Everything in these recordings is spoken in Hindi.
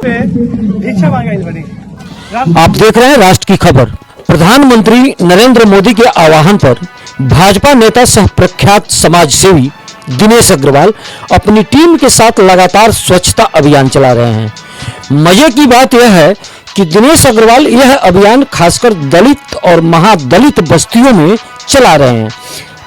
पे भिक्षा मांगे बनी। आप देख रहे हैं राष्ट्र की खबर। प्रधानमंत्री नरेंद्र मोदी के आह्वान पर भाजपा नेता सह प्रख्यात समाज सेवी दिनेश अग्रवाल अपनी टीम के साथ लगातार स्वच्छता अभियान चला रहे हैं। मजे की बात यह है कि दिनेश अग्रवाल यह अभियान खासकर दलित और महादलित बस्तियों में चला रहे हैं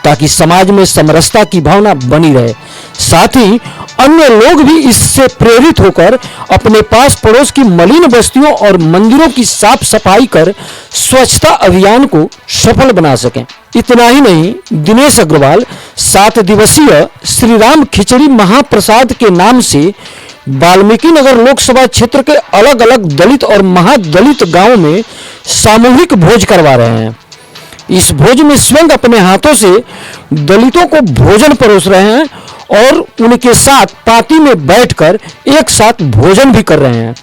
ताकि समाज में समरसता की भावना बनी रहे। साथ ही अन्य लोग भी इससे प्रेरित होकर अपने पास पड़ोस की मलिन बस्तियों और मंदिरों की साफ सफाई कर स्वच्छता अभियान को सफल बना सकें। इतना ही नहीं, दिनेश अग्रवाल 7 दिवसीय श्री राम खिचड़ी महाप्रसाद के नाम से वाल्मीकि नगर लोकसभा क्षेत्र के अलग अलग दलित और महादलित गांवों में सामूहिक भोज करवा रहे हैं। इस भोज में स्वयं अपने हाथों से दलितों को भोजन परोस रहे हैं और उनके साथ पार्टी में बैठकर एक साथ भोजन भी कर रहे हैं।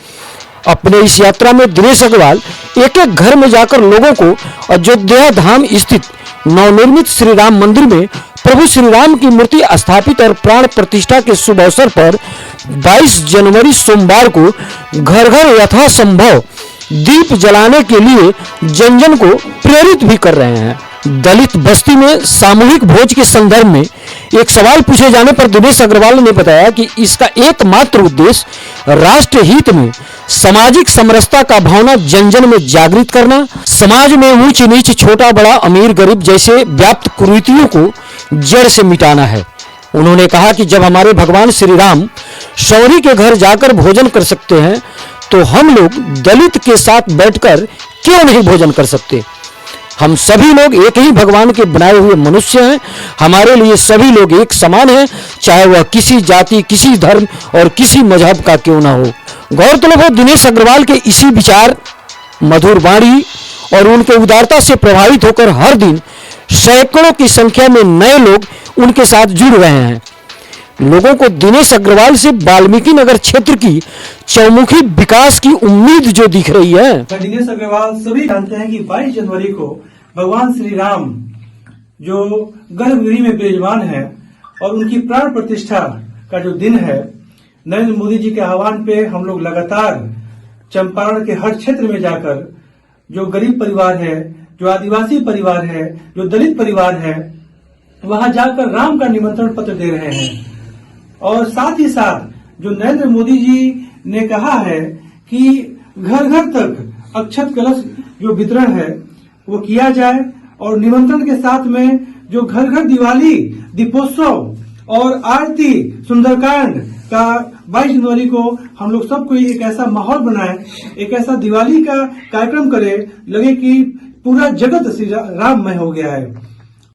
अपने इस यात्रा में दिनेश अग्रवाल एक एक घर में जाकर लोगों को अयोध्या धाम स्थित नवनिर्मित श्री राम मंदिर में प्रभु श्री राम की मूर्ति स्थापित और प्राण प्रतिष्ठा के शुभ अवसर पर 22 जनवरी सोमवार को घर घर यथासंभव दीप जलाने के लिए जन जन को प्रेरित भी कर रहे हैं। दलित बस्ती में सामूहिक भोज के संदर्भ में एक सवाल पूछे जाने पर दिनेश अग्रवाल ने बताया कि इसका एकमात्र उद्देश्य राष्ट्र हित में सामाजिक समरसता का भावना जन जन में जागृत करना, समाज में ऊंच नीच, छोटा बड़ा, अमीर गरीब जैसे व्याप्त कुरीतियों को जड़ से मिटाना है। उन्होंने कहा कि जब हमारे भगवान श्री राम शौरी के घर जाकर भोजन कर सकते हैं तो हम लोग दलित के साथ बैठकर क्यों नहीं भोजन कर सकते। हम सभी लोग एक ही भगवान के बनाए हुए मनुष्य हैं। हमारे लिए सभी लोग एक समान हैं, चाहे वह किसी जाति, किसी धर्म और किसी मजहब का क्यों ना हो। गौरतलब है, दिनेश अग्रवाल के इसी विचार, मधुर वाणी और उनके उदारता से प्रभावित होकर हर दिन सैकड़ों की संख्या में नए लोग उनके साथ जुड़ रहे हैं। लोगों को दिनेश अग्रवाल से वाल्मीकि नगर क्षेत्र की चौमुखी विकास की उम्मीद जो दिख रही है। दिनेश अग्रवाल सभी जानते हैं कि 22 जनवरी को भगवान श्री राम जो गर्भगृह में विराजमान है और उनकी प्राण प्रतिष्ठा का जो दिन है, नरेंद्र मोदी जी के आह्वान पे हम लोग लगातार चंपारण के हर क्षेत्र में जाकर जो गरीब परिवार है, जो आदिवासी परिवार है, जो दलित परिवार है, वहां जाकर राम का निमंत्रण पत्र दे रहे हैं। और साथ ही साथ जो नरेंद्र मोदी जी ने कहा है कि घर घर तक अक्षत कलश जो वितरण है वो किया जाए और निमंत्रण के साथ में जो घर घर दिवाली, दीपोत्सव और आरती, सुंदरकांड का 22 जनवरी को हम लोग सबको एक ऐसा माहौल बनाए, एक ऐसा दिवाली का कार्यक्रम करे, लगे कि पूरा जगत श्री राममय हो गया है।